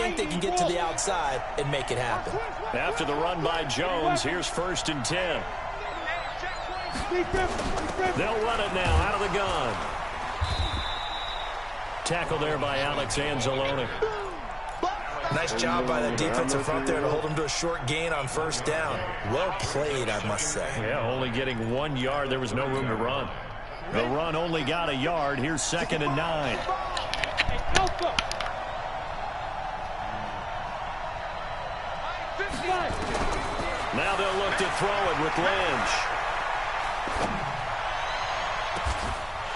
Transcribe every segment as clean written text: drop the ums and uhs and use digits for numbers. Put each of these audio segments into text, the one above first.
think they can get to the outside and make it happen. After the run by Jones, here's 1st and 10. They'll run it now out of the gun. Tackle there by Alex Anzalone. Nice job by the defensive front there to hold him to a short gain on 1st down. Well played, I must say. Yeah, only getting 1 yard. There was no room to run. The run only got a yard. Here's 2nd and 9. Now they'll look to throw it with Lynch.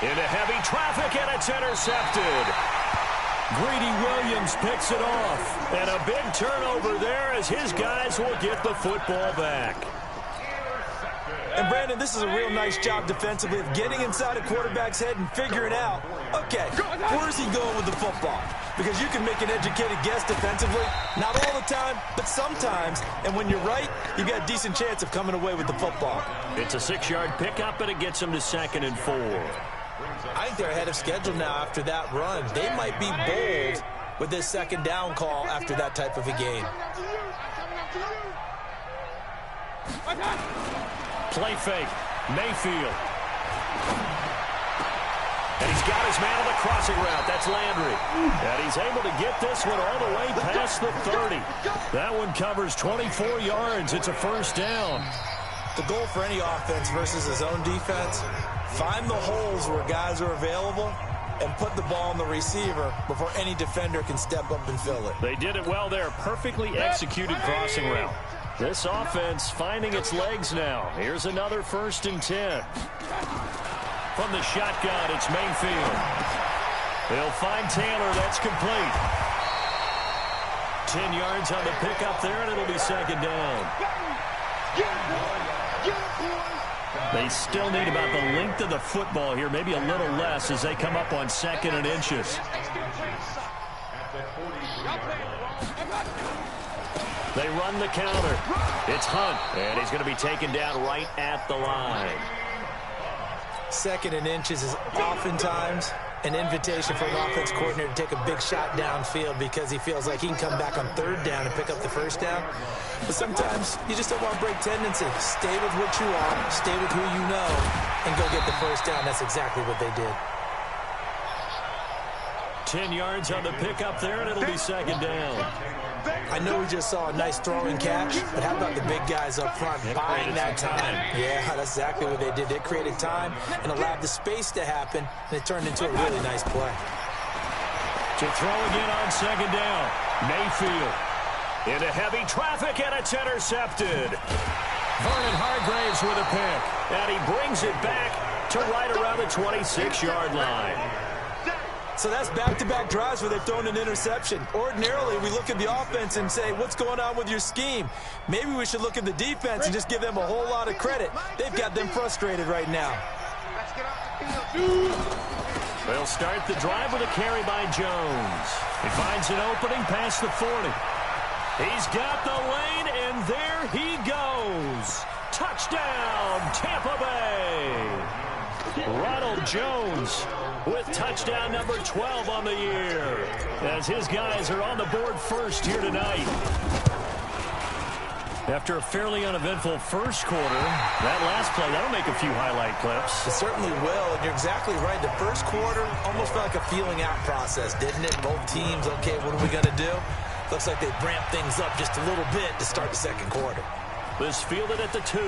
Into heavy traffic, and it's intercepted. Greedy Williams picks it off. And a big turnover there as his guys will get the football back. And, Brandon, this is a real nice job defensively of getting inside a quarterback's head and figuring out, okay, where's he going with the football? Because you can make an educated guess defensively, not all the time, but sometimes. And when you're right, you've got a decent chance of coming away with the football. It's a 6-yard pickup, and it gets them to 2nd and 4. I think they're ahead of schedule now after that run. They might be bold with this 2nd down call after that type of a game. Play fake. Mayfield. And he's got his man on the crossing route. That's Landry. And he's able to get this one all the way past the 30. That one covers 24 yards. It's a 1st down. The goal for any offense versus his own defense, find the holes where guys are available and put the ball on the receiver before any defender can step up and fill it. They did it well there. Perfectly executed crossing route. This offense finding its legs now. Here's another 1st and 10. From the shotgun, it's Mayfield. They'll find Taylor. That's complete. 10 yards on the pickup there, and it'll be 2nd down. They still need about the length of the football here, maybe a little less as they come up on 2nd and inches. They run the counter. It's Hunt, and he's going to be taken down right at the line. 2nd and inches is oftentimes an invitation for an offense coordinator to take a big shot downfield because he feels like he can come back on 3rd down and pick up the 1st down. But sometimes you just don't want to break tendency. Stay with what you are, stay with who you know, and go get the 1st down. That's exactly what they did. 10 yards on the pickup there, and it'll be 2nd down. I know we just saw a nice throwing catch, but how about the big guys up front buying that time? Yeah, that's exactly what they did. They created time and allowed the space to happen, and it turned into a really nice play. To throw again on 2nd down. Mayfield into heavy traffic, and it's intercepted. Vernon Hargraves with a pick, and he brings it back to right around the 26-yard line. So that's back-to-back drives where they've thrown an interception. Ordinarily, we look at the offense and say, what's going on with your scheme? Maybe we should look at the defense and just give them a whole lot of credit. They've got them frustrated right now. They'll start the drive with a carry by Jones. He finds an opening past the 40. He's got the lane, and there he goes. Touchdown, Tampa Bay. Ronald Jones with touchdown number 12 on the year, as his guys are on the board first here tonight. After a fairly uneventful first quarter, that last play, that'll make a few highlight clips. It certainly will, and you're exactly right. The first quarter almost felt like a feeling out process, didn't it? Both teams, okay, what are we going to do? Looks like they ramped things up just a little bit to start the second quarter. This fielded at the 2.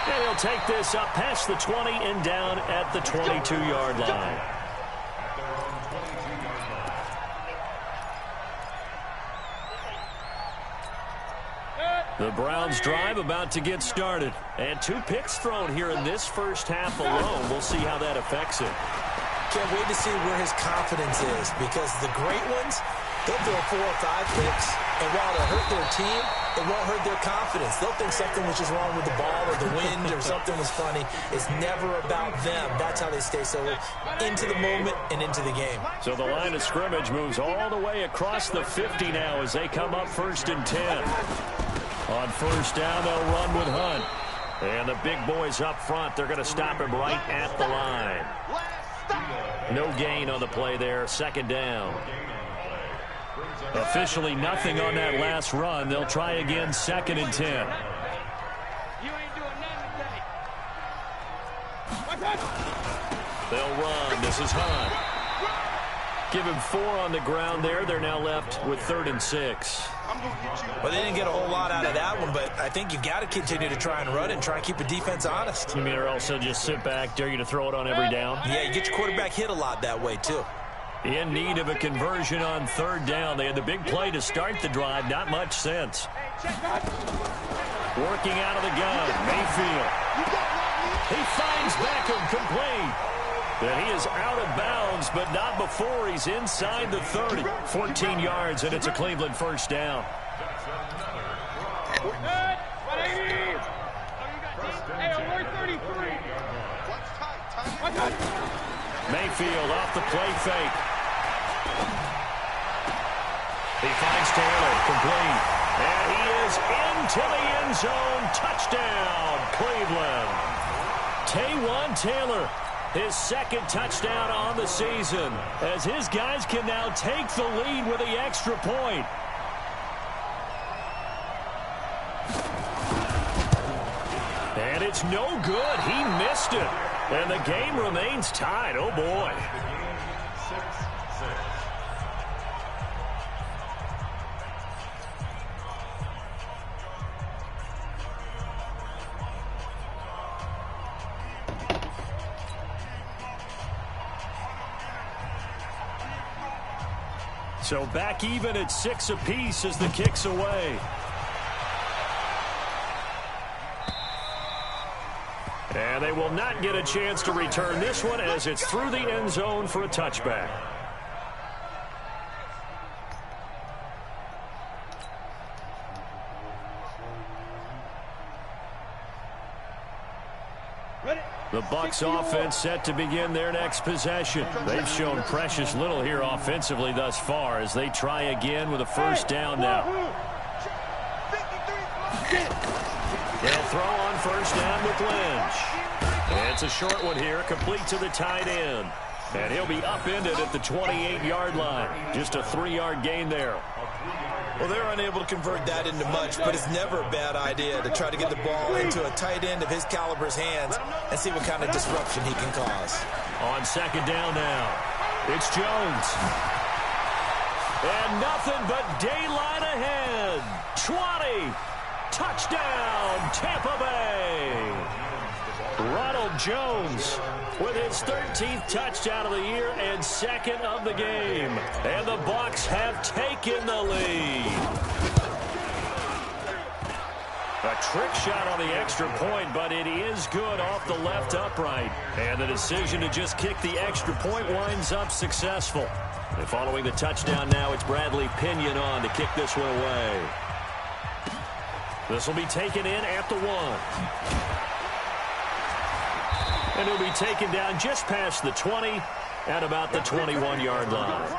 And he'll take this up past the 20 and down at the 22-yard line. The Browns drive about to get started. And 2 picks thrown here in this first half alone. We'll see how that affects it. Can't wait to see where his confidence is, because the great ones, they'll throw 4 or 5 picks, and while it'll hurt their team, it won't hurt their confidence. They'll think something was just wrong with the ball or the wind or something was funny. It's never about them. That's how they stay so into the moment and into the game. So the line of scrimmage moves all the way across the 50 now as they come up 1st and 10. On 1st down, they'll run with Hunt. And the big boys up front, they're going to stop him right at the line. No gain on the play there, 2nd down. Officially nothing on that last run. They'll try again, 2nd and 10. They'll run. This is Hunt. Give him 4 on the ground there. They're now left with 3rd and 6. Well, they didn't get a whole lot out of that one, but I think you've got to continue to try and run and try and keep the defense honest. You mean, or also just sit back, dare you to throw it on every down? Yeah, you get your quarterback hit a lot that way, too. In need of a conversion on 3rd down. They had the big play to start the drive. Not much sense. Working out of the gun. Mayfield. He finds Beckham complete. And he is out of bounds, but not before he's inside the 30. 14 yards, and it's a Cleveland 1st down. Mayfield off the play fake. He finds Taylor, complete. And he is into the end zone. Touchdown, Cleveland. Taywan Taylor, his 2nd touchdown on the season, as his guys can now take the lead with the extra point. And it's no good. He missed it. And the game remains tied. Oh, boy. So back even at 6 apiece as the kick's away. And they will not get a chance to return this one as it's through the end zone for a touchback. The Bucs offense set to begin their next possession. They've shown precious little here offensively thus far as they try again with a 1st down now. They'll throw on 1st down with Lynch. And it's a short one here, complete to the tight end. And he'll be upended at the 28-yard line. Just a 3-yard gain there. Well, they're unable to convert that into much, but it's never a bad idea to try to get the ball into a tight end of his caliber's hands and see what kind of disruption he can cause. On 2nd down now, it's Jones. And nothing but daylight ahead. 20. Touchdown, Tampa Bay. Ronald Jones with his 13th touchdown of the year and 2nd of the game. And the Bucs have taken the lead. A trick shot on the extra point, but it is good off the left upright. And the decision to just kick the extra point winds up successful. And following the touchdown now, it's Bradley Pinion on to kick this one away. This will be taken in at the 1. And he'll be taken down just past the 20 at about the 21-yard line.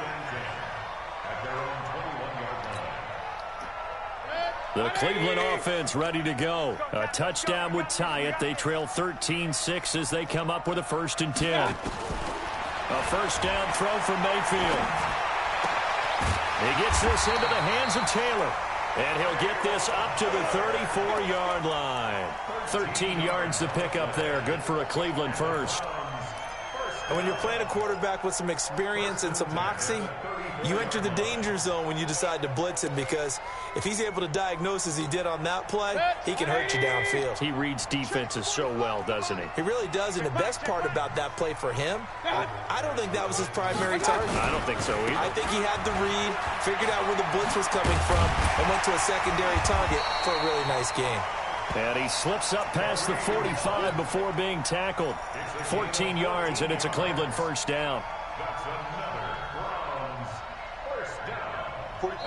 The Cleveland offense ready to go. A touchdown would tie it. They trail 13-6 as they come up with a 1st and 10. A 1st down throw from Mayfield. He gets this into the hands of Taylor. And he'll get this up to the 34-yard line. 13 yards to pick up there. Good for a Cleveland 1st. And when you're playing a quarterback with some experience and some moxie, you enter the danger zone when you decide to blitz him, because if he's able to diagnose as he did on that play, he can hurt you downfield. He reads defenses so well, doesn't he? He really does, and the best part about that play for him, I don't think that was his primary target. I don't think so either. I think he had the read, figured out where the blitz was coming from, and went to a secondary target for a really nice game. And he slips up past the 45 before being tackled. 14 yards, and it's a Cleveland 1st down.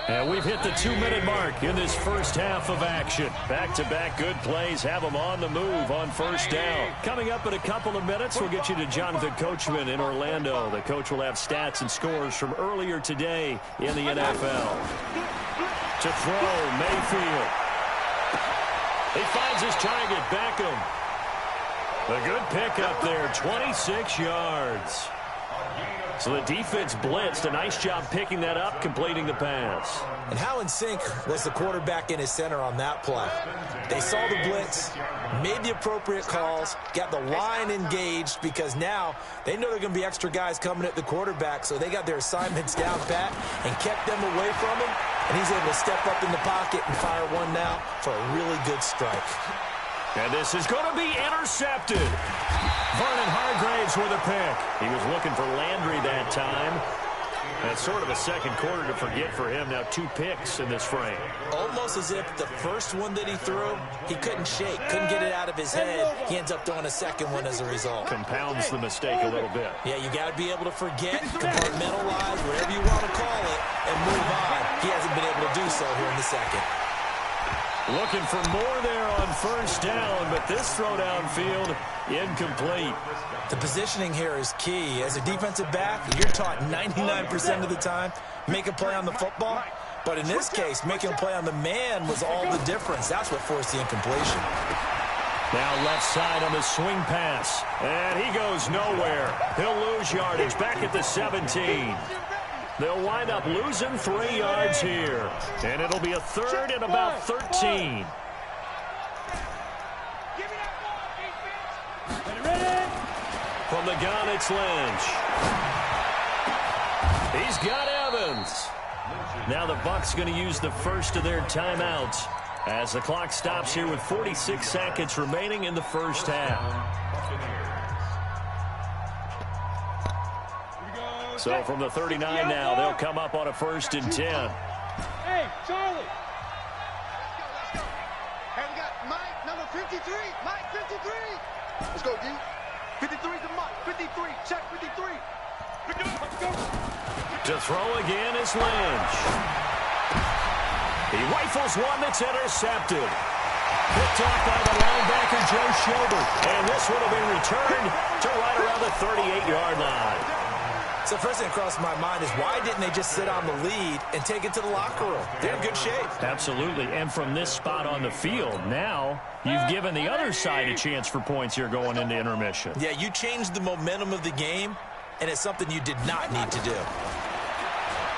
And we've hit the 2-minute mark in this first half of action. Back-to-back good plays have them on the move on 1st down. Coming up in a couple of minutes, we'll get you to Jonathan Coachman in Orlando. The coach will have stats and scores from earlier today in the NFL. To throw, Mayfield. He finds his target, Beckham. A good pickup there, 26 yards. So the defense blitzed. A nice job picking that up, completing the pass. And how in sync was the quarterback in his center on that play? They saw the blitz, made the appropriate calls, got the line engaged because now they know there are going to be extra guys coming at the quarterback, so they got their assignments down pat and kept them away from him, and he's able to step up in the pocket and fire one now for a really good strike. And this is going to be intercepted. Vernon Hargraves with a pick. He was looking for Landry that time. That's sort of a second quarter to forget for him. Now 2 picks in this frame. Almost as if the first one that he threw, he couldn't shake, couldn't get it out of his head. He ends up throwing a second one as a result. Compounds the mistake a little bit. Yeah, you got to be able to forget, compartmentalize, whatever you want to call it, and move on. He hasn't been able to do so here in the second. Looking for more there on first down, but this throw downfield, incomplete. The positioning here is key. As a defensive back, you're taught 99% of the time, make a play on the football. But in this case, making a play on the man was all the difference. That's what forced the incompletion. Now left side on the swing pass. And he goes nowhere. He'll lose yardage back at the 17. They'll wind up losing 3 yards here. And it'll be a third and about 13. From the gun, it's Lynch. He's got Evans. Now the Bucs going to use the first of their timeouts as the clock stops here with 46 seconds remaining in the first half. So from the 39 now, they'll come up on a 1st and 10. Hey, Charlie. Hey, we got Mike, number 53. Mike, 53. Let's go, D. 53 to Mike. 53. Check 53. Let's go. To throw again is Lynch. He rifles one that's intercepted. Picked off by the linebacker, Joe Schobert. And this would have been returned to right around the 38-yard line. So first thing that crossed my mind is why didn't they just sit on the lead and take it to the locker room? They're in good shape. Absolutely. And from this spot on the field, now you've given the other side a chance for points here going into intermission. Yeah, you changed the momentum of the game, and it's something you did not need to do.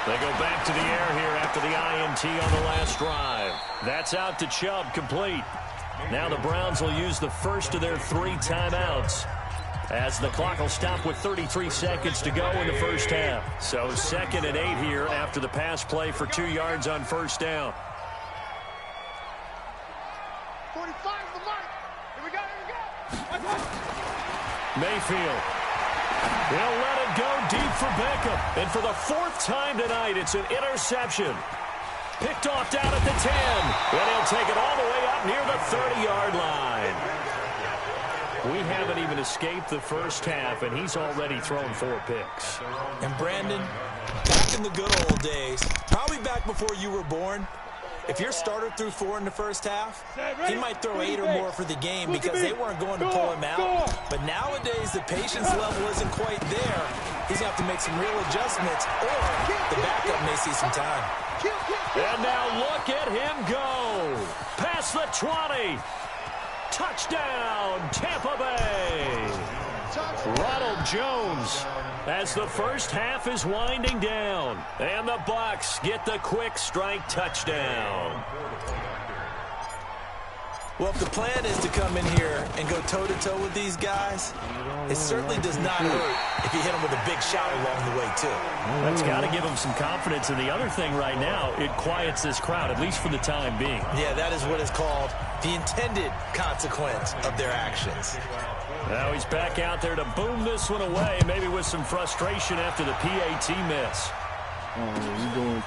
They go back to the air here after the INT on the last drive. That's out to Chubb, complete. Now the Browns will use the first of their 3 timeouts, as the clock will stop with 33 seconds to go in the first half. So 2nd and 8 here after the pass play for 2 yards on first down. 45 for Mike. Here we go, here we go. Mayfield. He'll let it go deep for Beckham. And for the 4th time tonight, it's an interception. Picked off down at the 10. And he'll take it all the way up near the 30-yard line. We haven't even escaped the first half, and he's already thrown 4 picks. And Brandon, back in the good old days, probably back before you were born, if your starter threw 4 in the first half, he might throw 8 or more for the game because they weren't going to pull him out. But nowadays, the patience level isn't quite there. He's going to have to make some real adjustments, or the backup may see some time. And now look at him go. Past the 20. Touchdown, Tampa Bay. Ronald Jones as the first half is winding down. And the Bucs get the quick strike touchdown. Well, if the plan is to come in here and go toe-to-toe with these guys, it certainly does not hurt if you hit them with a big shot along the way, too. That's got to give them some confidence. And the other thing right now, it quiets this crowd, at least for the time being. Yeah, that is what is called the intended consequence of their actions. Now he's back out there to boom this one away, maybe with some frustration after the PAT miss.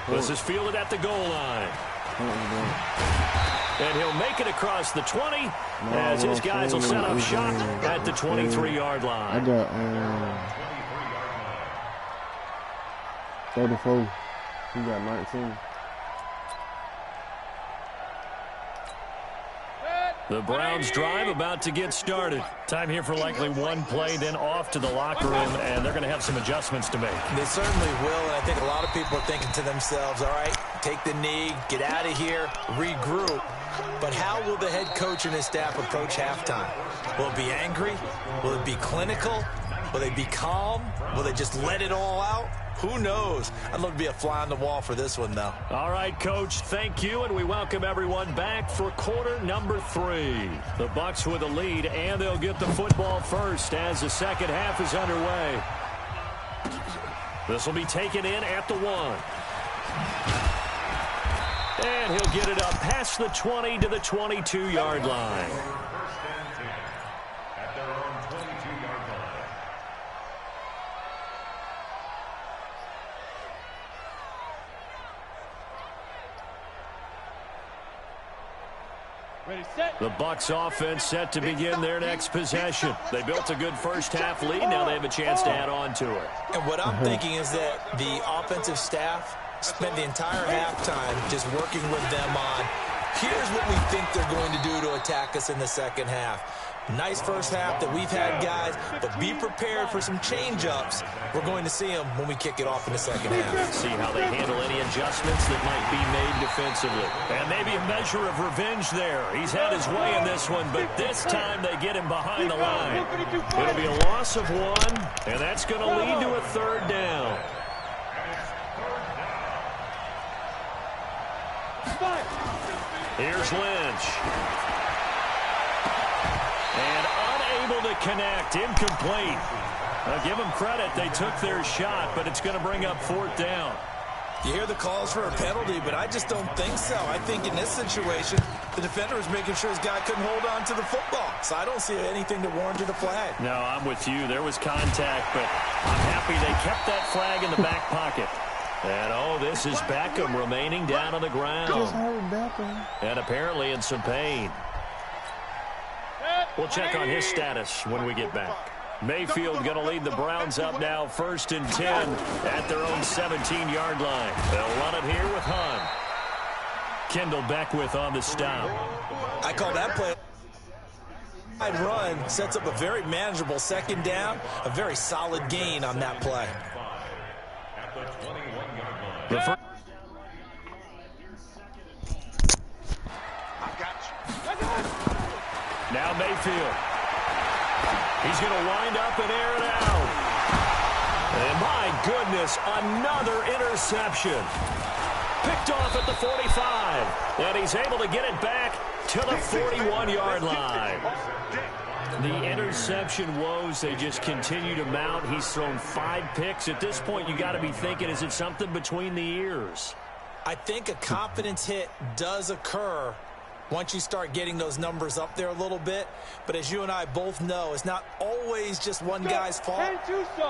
This is fielded at the goal line. And he'll make it across the 20 as his guys will set up shop at the 23-yard line. I got 34. He got 19. The Browns drive about to get started. Time here for likely one play, then off to the locker room, and they're going to have some adjustments to make. They certainly will, and I think a lot of people are thinking to themselves, all right, take the knee, get out of here, regroup. But how will the head coach and his staff approach halftime? Will it be angry? Will it be clinical? Will they be calm? Will they just let it all out? Who knows? I'd love to be a fly on the wall for this one, though. All right, Coach, thank you, and we welcome everyone back for quarter number 3. The Bucs with a lead, and they'll get the football first as the second half is underway. This will be taken in at the 1. And he'll get it up past the 20 to the 22-yard line. The Bucs offense set to begin their next possession. They built a good first half lead. Now they have a chance to add on to it. And what I'm thinking is that the offensive staff spent the entire halftime just working with them on, here's what we think they're going to do to attack us in the second half. Nice first half that we've had, guys, but be prepared for some change-ups. We're going to see them when we kick it off in the second half. See how they handle any adjustments that might be made defensively. And maybe a measure of revenge there. He's had his way in this one, but this time they get him behind the line. It'll be a loss of 1, and that's going to lead to a third down. Here's Lynch. And unable to connect, incomplete. Now give them credit, they took their shot, but it's going to bring up 4th down. You hear the calls for a penalty, but I just don't think so. I think in this situation, the defender was making sure his guy couldn't hold on to the football. So I don't see anything to warrant the flag. No, I'm with you. There was contact, but I'm happy they kept that flag in the back pocket. And, oh, this is Beckham remaining down on the ground. And apparently in some pain. We'll check on his status when we get back. Mayfield going to lead the Browns up now 1st and 10 at their own 17-yard line. They'll run it here with Hunt. Kendall Beckwith on the stop. I call that play. Run sets up a very manageable second down, a very solid gain on that play. Now Mayfield. He's going to wind up and air it out. And my goodness, another interception. Picked off at the 45. And he's able to get it back to the 41-yard line. The interception woes, they just continue to mount. He's thrown 5 picks. At this point, you got to be thinking, is it something between the ears? I think a confidence hit does occur once you start getting those numbers up there a little bit. But as you and I both know, it's not always just one guy's fault.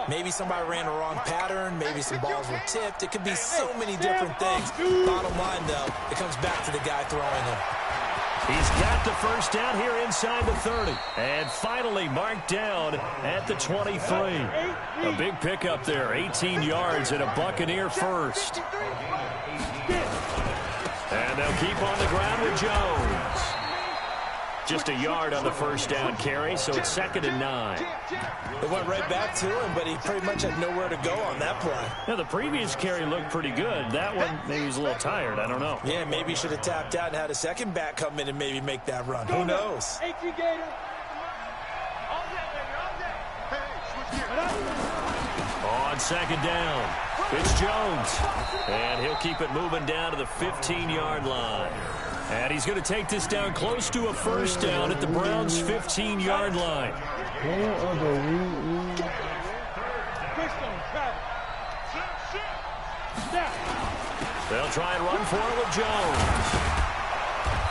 Maybe somebody ran a wrong pattern. Maybe some balls were tipped. It could be so many different things. Bottom line, though, it comes back to the guy throwing them. He's got the first down here inside the 30. And finally marked down at the 23. A big pickup there, 18 yards and a Buccaneer first. And they'll keep on the ground with Jones. Just a yard on the first down carry, so it's 2nd and 9. They went right back to him, but he pretty much had nowhere to go on that play. Now, the previous carry looked pretty good. That one, maybe he was a little tired. I don't know. Yeah, maybe he should have tapped out and had a second back come in and maybe make that run. Who knows? On 2nd down, it's Jones. And he'll keep it moving down to the 15-yard line. And he's going to take this down close to a first down at the Browns' 15-yard line. They'll try and run for it with Jones.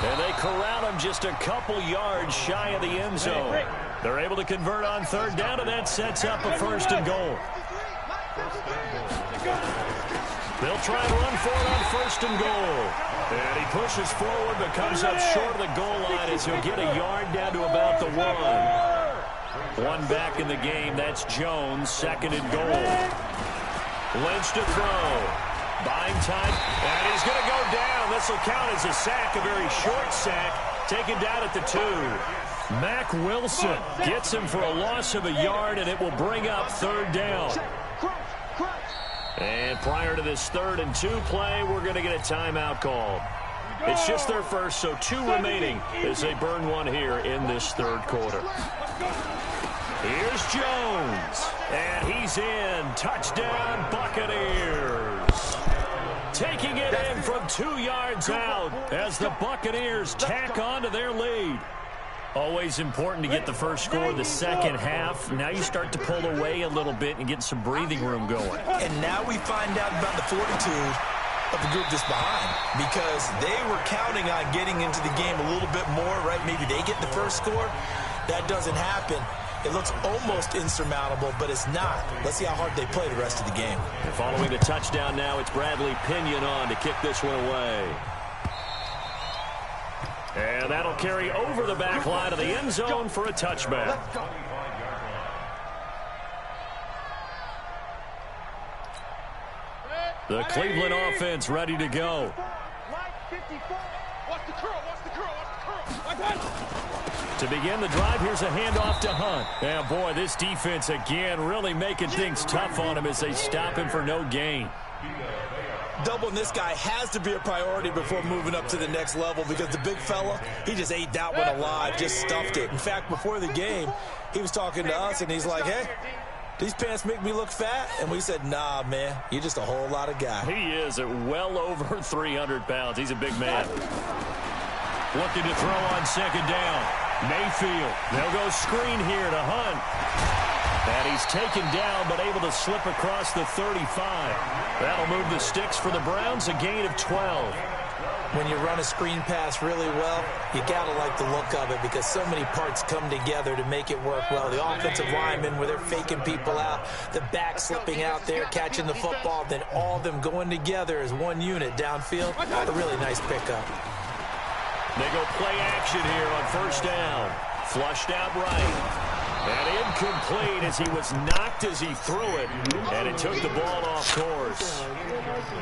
And they corral him just a couple yards shy of the end zone. They're able to convert on 3rd down, and that sets up a 1st and goal. They'll try and run for it on 1st and goal. And he pushes forward but comes up short of the goal line as he'll get a yard down to about the 1. One back in the game, that's Jones, 2nd and goal. Lynch to throw. Buying time, and he's going to go down. This will count as a sack, a very short sack, taken down at the 2. Mack Wilson gets him for a loss of a yard, and it will bring up 3rd down. And prior to this 3rd and 2 play, we're going to get a timeout called. It's just their first, so 2 remaining as they burn one here in this 3rd quarter. Here's Jones. And he's in. Touchdown, Buccaneers. Taking it in from 2 yards out as the Buccaneers tack on to their lead. Always important to get the first score the second half. Now you start to pull away a little bit and get some breathing room going. And now we find out about the fortitude of the group that's behind, because they were counting on getting into the game a little bit more, right? Maybe they get the first score. That doesn't happen. It looks almost insurmountable, but it's not. Let's see how hard they play the rest of the game. And following the touchdown now, it's Bradley Pinion on to kick this one away. And that'll carry over the back line of the end zone for a touchback. The Cleveland offense ready to go. To begin the drive, here's a handoff to Hunt. And boy, this defense again really making things tough on him as they stop him for no gain. Doubling this guy has to be a priority before moving up to the next level, because the big fella, he just ate that one alive, just stuffed it. In fact, before the game, he was talking to us, and he's like, hey, these pants make me look fat? And we said, nah, man, you're just a whole lot of guy. He is at well over 300 pounds. He's a big man. Looking to throw on second down. Mayfield. They'll go screen here to Hunt. And he's taken down, but able to slip across the 35. That'll move the sticks for the Browns, a gain of 12. When you run a screen pass really well, you got to like the look of it, because so many parts come together to make it work well. The offensive linemen, where they're faking people out, the back slipping out there, catching the football, then all of them going together as one unit downfield. A really nice pickup. They go play action here on first down. Flushed out right. And incomplete as he was knocked as he threw it. And it took the ball off course.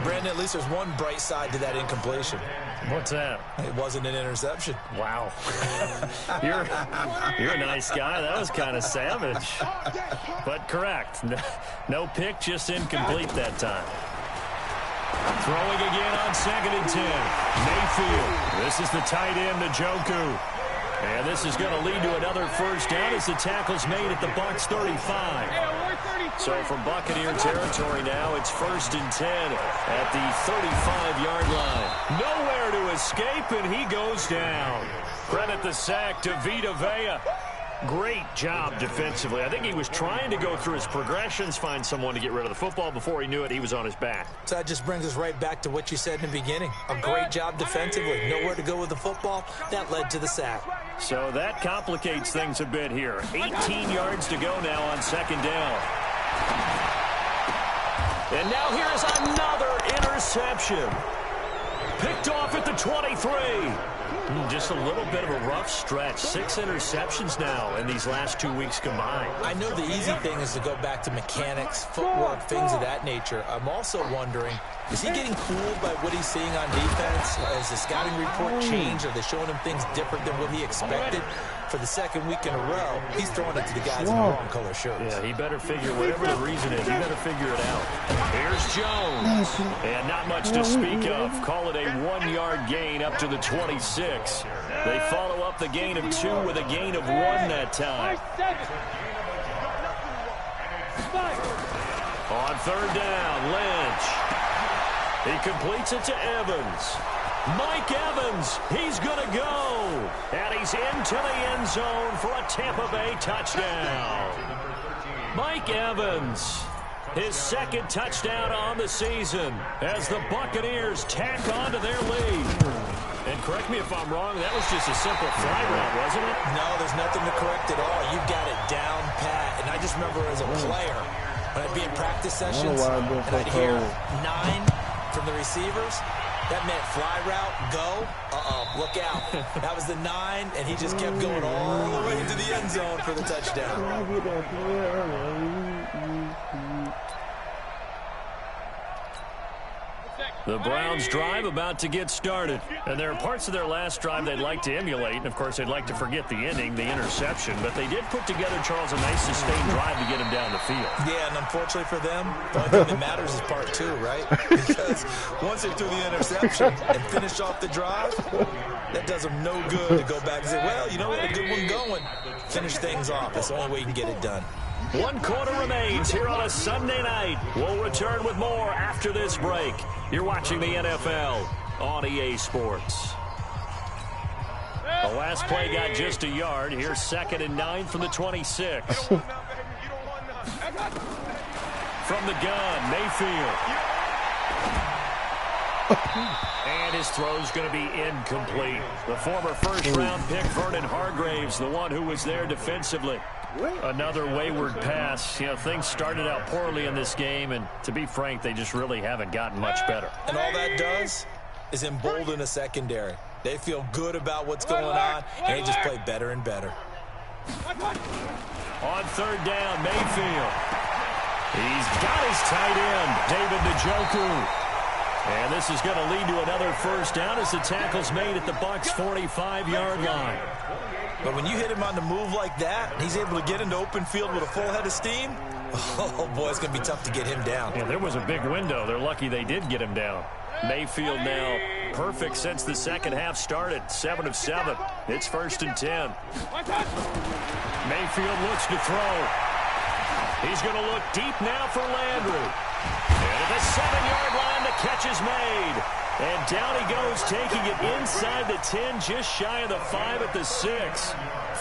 Brandon, at least there's one bright side to that incompletion. What's that? It wasn't an interception. Wow. You're a nice guy. That was kind of savage. But correct. No pick, just incomplete that time. Throwing again on 2nd and 10. Mayfield. This is the tight end, Njoku. And this is going to lead to another first down as the tackle's made at the Bucs 35. So from Buccaneer territory now, it's 1st and 10 at the 35-yard line. Nowhere to escape, and he goes down. Credit the sack to Vita Vea. Great job defensively. I think he was trying to go through his progressions, find someone to get rid of the football. Before he knew it, he was on his back. So that just brings us right back to what you said in the beginning. A great job defensively. Nowhere to go with the football. That led to the sack. So that complicates things a bit here. 18 yards to go now on 2nd down. And now here's another interception. Picked off at the 23. Just a little bit of a rough stretch. 6 interceptions now in these last 2 weeks combined. I know the easy thing is to go back to mechanics, footwork, things of that nature. I'm also wondering, is he getting fooled by what he's seeing on defense? Has the scouting report changed? Are they showing him things different than what he expected? For the second week in a row, he's throwing it to the guys in the wrong color shirts. Yeah, he better figure, whatever the reason is, he better figure it out. Here's Jones. And not much to speak of. Call it a 1-yard gain up to the 26. They follow up the gain of 2 with a gain of 1 that time. On 3rd down, Lynch. He completes it to Evans. Mike Evans, he's going to go. And he's into the end zone for a Tampa Bay touchdown. Mike Evans, his 2nd touchdown on the season as the Buccaneers tack on to their lead. And correct me if I'm wrong, that was just a simple fly route, wasn't it? No, there's nothing to correct at all. You've got it down pat. And I just remember as a player, when I'd be in practice sessions, and I'd hear 9 from the receivers, that meant fly route, go, look out. That was the 9, and he just kept going all the way into the end zone for the touchdown. The Browns drive about to get started. And there are parts of their last drive they'd like to emulate. And, of course, they'd like to forget the inning, the interception. But they did put together, Charles, a nice sustained drive to get him down the field. Yeah, and unfortunately for them, the only thing that matters is part two, right? Because once they threw the interception and finished off the drive, that does them no good to go back and say, well, you know what, a good one going. Finish things off. That's the only way you can get it done. 1 quarter remains here on a Sunday night. We'll return with more after this break. You're watching the NFL on EA Sports. The last play got just a yard. Here's 2nd and 9 from the 26. From the gun, Mayfield. And his throw's going to be incomplete. The former first-round pick, Vernon Hargraves, the one who was there defensively. Another wayward pass. You know, things started out poorly in this game, and to be frank, they just really haven't gotten much better. And all that does is embolden a secondary. They feel good about what's going on, and they just play better and better. On 3rd down, Mayfield. He's got his tight end, David Njoku. And this is going to lead to another first down as the tackle's made at the Bucs' 45-yard line. But when you hit him on the move like that, and he's able to get into open field with a full head of steam, oh, boy, it's going to be tough to get him down. Yeah, there was a big window. They're lucky they did get him down. Mayfield now perfect since the second half started. 7 of 7. It's 1st and 10. Mayfield looks to throw. He's going to look deep now for Landry. And at the 7-yard line, the catch is made. And down he goes, taking it inside the 10, just shy of the 5 at the 6.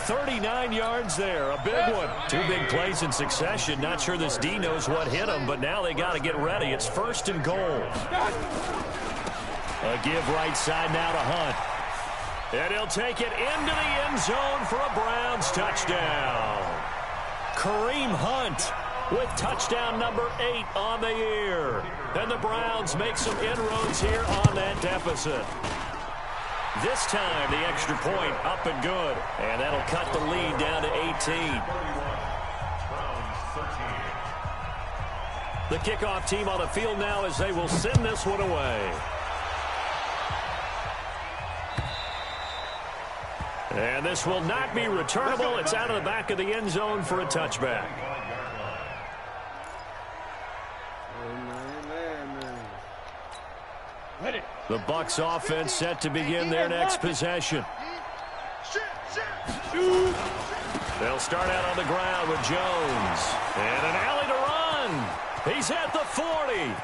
39 yards there, a big one. 2 big plays in succession. Not sure this D knows what hit him, but now they got to get ready. It's 1st and goal. A give right side now to Hunt. And he'll take it into the end zone for a Browns touchdown. Kareem Hunt with touchdown number 8 on the year. And the Browns make some inroads here on that deficit. This time, the extra point up and good. And that'll cut the lead down to 18. The kickoff team on the field now as they will send this one away. And this will not be returnable. It's out of the back of the end zone for a touchback. The Bucs offense set to begin their next possession. They'll start out on the ground with Jones. And an alley to run. He's at the 40,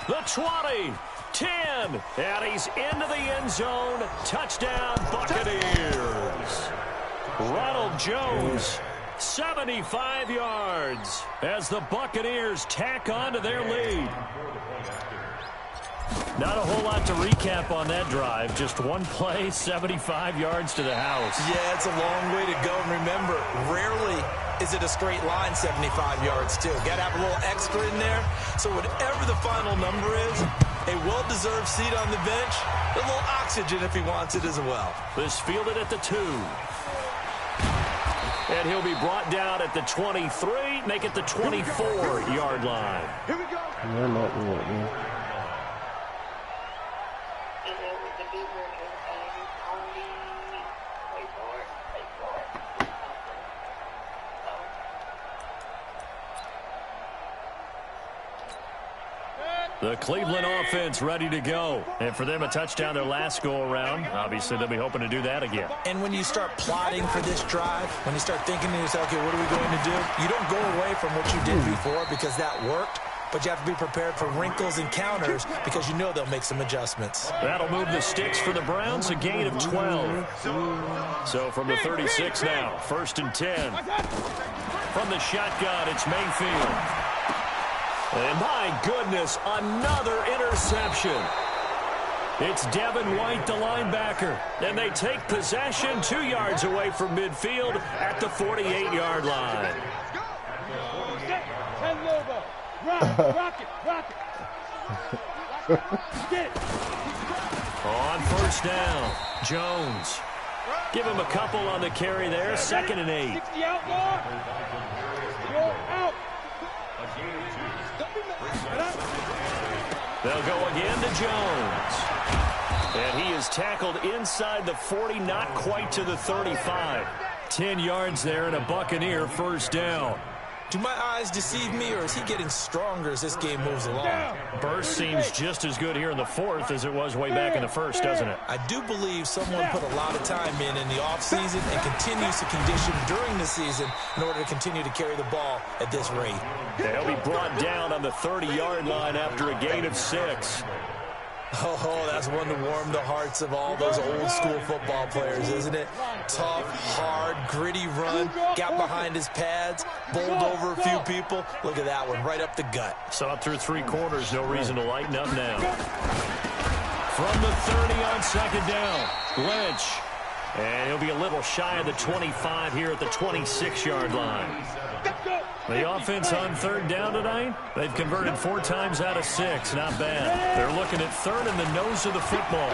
the 20, 10, and he's into the end zone. Touchdown, Buccaneers. Ronald Jones, 75 yards as the Buccaneers tack on to their lead. Not a whole lot to recap on that drive. Just one play, 75 yards to the house. Yeah, it's a long way to go. And remember, rarely is it a straight line 75 yards, too. Got to have a little extra in there. So whatever the final number is, a well-deserved seat on the bench, a little oxygen if he wants it as well. This fielded at the 2. And he'll be brought down at the 23, make it the 24-yard line. Here we go. The Cleveland offense ready to go. And for them, a touchdown their last go-around. Obviously, they'll be hoping to do that again. And when you start plotting for this drive, when you start thinking to yourself, okay, what are we going to do? You don't go away from what you did before because that worked. But you have to be prepared for wrinkles and counters because you know they'll make some adjustments. That'll move the sticks for the Browns, a gain of 12. So from the 36 now, 1st and 10. From the shotgun, it's Mayfield. And my goodness, another interception. It's Devin White, the linebacker. And they take possession 2 yards away from midfield at the 48-yard line. Rock it. Get it. On 1st down, Jones. Give him a couple on the carry there, 2nd and 8. 60 out, Lord. Go out. They'll go again to Jones. And he is tackled inside the 40, not quite to the 35. 10 yards there and a Buccaneer first down. Do my eyes deceive me, or is he getting stronger as this game moves along? Burst seems just as good here in the fourth as it was way back in the first, doesn't it? I do believe someone put a lot of time in the offseason and continues to condition during the season in order to continue to carry the ball at this rate. They'll be brought down on the 30-yard line after a gain of 6. Oh, that's one to warm the hearts of all those old-school football players, isn't it? Tough, hard, gritty run, got behind his pads, bowled over a few people. Look at that one, right up the gut. Saw it through 3 quarters, no reason to lighten up now. From the 30 on second down, Lynch. And he'll be a little shy of the 25 here at the 26-yard line. The offense on third down tonight, they've converted 4 times out of 6. Not bad. They're looking at third in the nose of the football.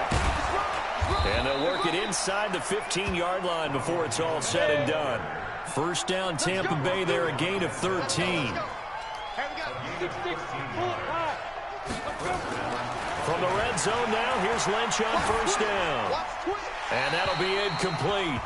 And they'll work it inside the 15-yard line before it's all said and done. First down, Tampa Bay there, a gain of 13. From the red zone now, here's Lynch on first down. And that'll be incomplete.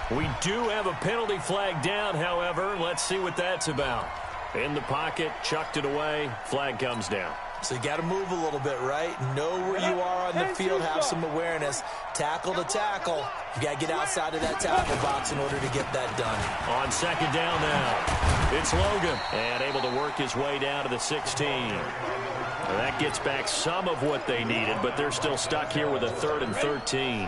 We do have a penalty flag down, however. Let's see what that's about. In the pocket, chucked it away, flag comes down. So you got to move a little bit, right? Know where you are on the field, have some awareness. Tackle to tackle. You got to get outside of that tackle box in order to get that done. On second down now, it's Logan. And able to work his way down to the 16. Well, that gets back some of what they needed, but they're still stuck here with a 3rd and 13.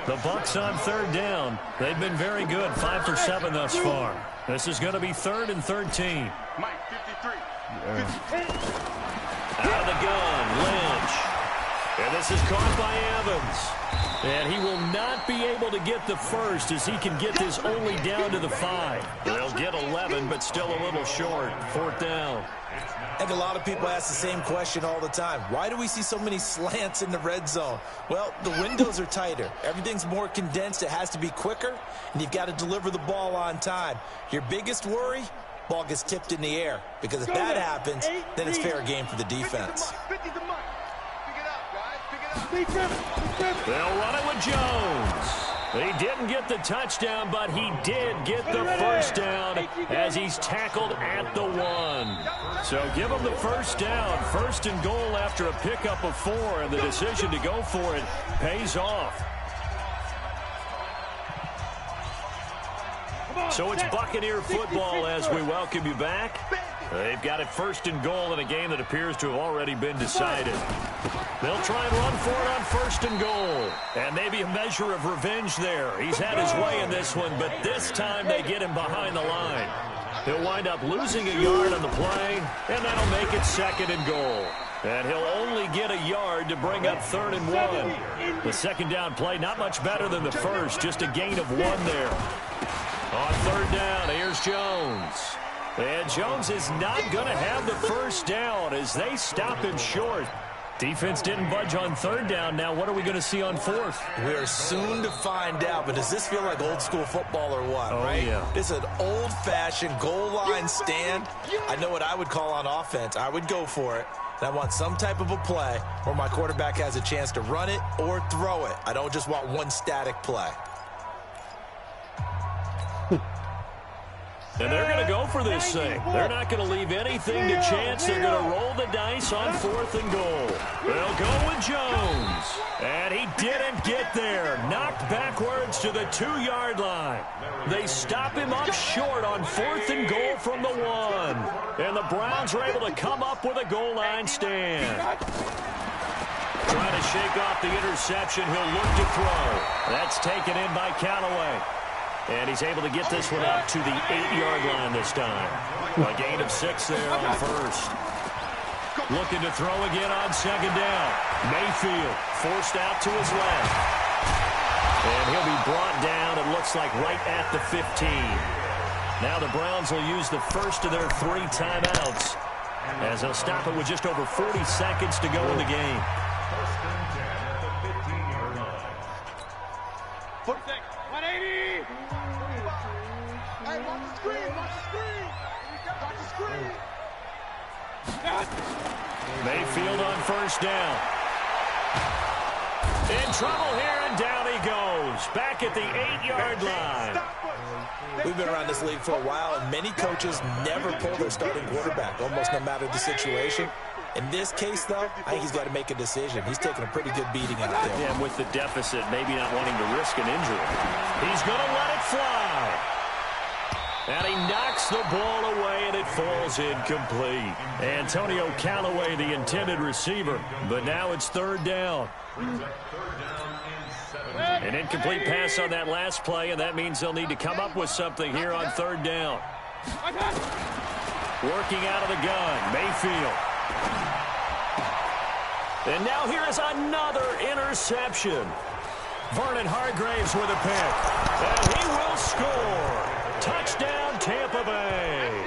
The Bucs on third down. They've been very good, 5 for 7 thus far. This is going to be 3rd and 13. Mike, 53. Out of the gun, Lynch. And this is caught by Evans. And he will not be able to get the first as he can get this only down to the 5. They'll get 11, but still a little short. 4th down. And a lot of people ask the same question all the time. Why do we see so many slants in the red zone? Well, the windows are tighter. Everything's more condensed. It has to be quicker, and you've got to deliver the ball on time. Your biggest worry? Ball gets tipped in the air. Because if that happens, then it's fair game for the defense. They'll run it with Jones. He didn't get the touchdown, but he did get the first down as he's tackled at the 1. So give him the first down. 1st and goal after a pickup of 4, and the decision to go for it pays off. So it's Buccaneer football as we welcome you back. They've got it 1st and goal in a game that appears to have already been decided. They'll try and run for it on 1st and goal. And maybe a measure of revenge there. He's had his way in this one, but this time they get him behind the line. He'll wind up losing a yard on the play, and that'll make it 2nd and goal. And he'll only get a yard to bring up 3rd and 1. The 2nd down play, not much better than the first, just a gain of 1 there. On 3rd down, here's Jones. And Jones is not going to have the first down as they stop him short. Defense didn't budge on 3rd down. Now what are we going to see on 4th? We are soon to find out, but does this feel like old school football or what, right? Yeah. This is an old-fashioned goal line stand. I know what I would call on offense. I would go for it. And I want some type of a play where my quarterback has a chance to run it or throw it. I don't just want one static play. And they're going to go for this thing. They're not going to leave anything to chance. They're going to roll the dice on 4th and goal. They'll go with Jones. And he didn't get there. Knocked backwards to the 2-yard line. They stop him up short on 4th and goal from the 1. And the Browns are able to come up with a goal line stand. Trying to shake off the interception. He'll look to throw. That's taken in by Callaway. And he's able to get this one up to the 8-yard line this time. A gain of 6 there on 1st. Looking to throw again on 2nd down. Mayfield forced out to his left. And he'll be brought down, it looks like, right at the 15. Now the Browns will use the first of their 3 timeouts as they'll stop it with just over 40 seconds to go in the game. 180. Hey, watch the screen, watch the screen. Watch the screen. Mayfield on first down. In trouble here, and down he goes. Back at the 8-yard line. We've been around this league for a while, and many coaches never pull their starting quarterback, almost no matter the situation. In this case, though, I think he's got to make a decision. He's taking a pretty good beating out there. Yeah, and with the deficit, maybe not wanting to risk an injury. He's going to let it fly. And he knocks the ball away, and it falls incomplete. Antonio Callaway, the intended receiver, but now it's third down. An incomplete pass on that last play, and that means they'll need to come up with something here on third down. Working out of the gun, Mayfield. And now here is another interception. Vernon Hargraves with a pick. And he will score. Touchdown, Tampa Bay.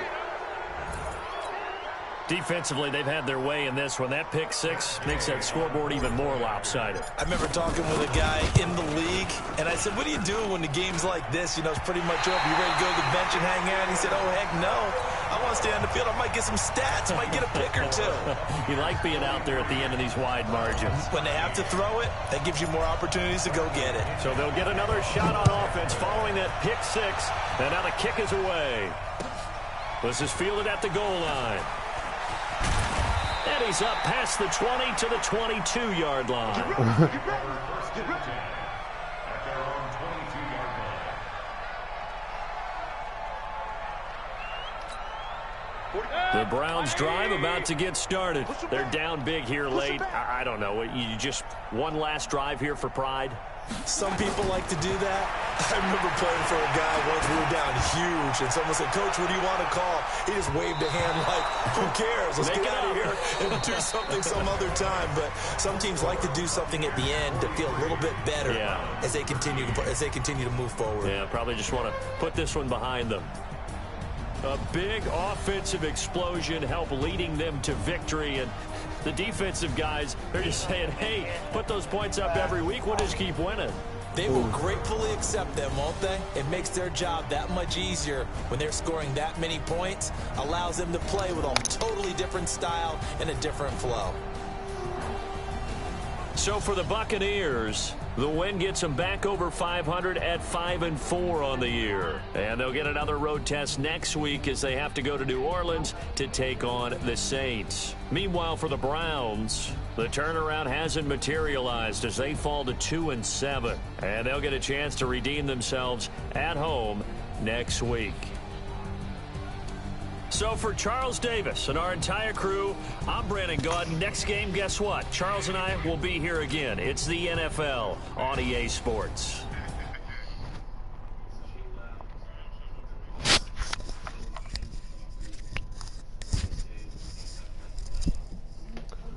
Defensively, they've had their way in this one. That pick six makes that scoreboard even more lopsided. I remember talking with a guy in the league, and I said, what are you doing when the game's like this? You know, it's pretty much over. You ready to go to the bench and hang out? And he said, oh, heck no. I want to stay on the field. I might get some stats. I might get a pick or two. You like being out there at the end of these wide margins. When they have to throw it, that gives you more opportunities to go get it. So they'll get another shot on offense following that pick six. And now the kick is away. This is fielded at the goal line. And he's up past the 20 to the 22-yard line. The Browns drive about to get started. They're down big here late. I don't know. You just one last drive here for pride? Some people like to do that. I remember playing for a guy once. We were down huge, and someone said, Coach, what do you want to call? He just waved a hand like, who cares? Let's get out of here and do something some other time. But some teams like to do something at the end to feel a little bit better as they continue to move forward. Yeah, probably just want to put this one behind them. A big offensive explosion helped leading them to victory, and the defensive guys, they're just saying, hey, put those points up every week. We'll just keep winning. They will gratefully accept them, won't they? It makes their job that much easier when they're scoring that many points. Allows them to play with a totally different style and a different flow. So for the Buccaneers, the win gets them back over 500 at 5-4 on the year. And they'll get another road test next week as they have to go to New Orleans to take on the Saints. Meanwhile, for the Browns, the turnaround hasn't materialized as they fall to 2-7. And they'll get a chance to redeem themselves at home next week. So for Charles Davis and our entire crew, I'm Brandon Gaudin. Next game, guess what? Charles and I will be here again. It's the NFL on EA Sports.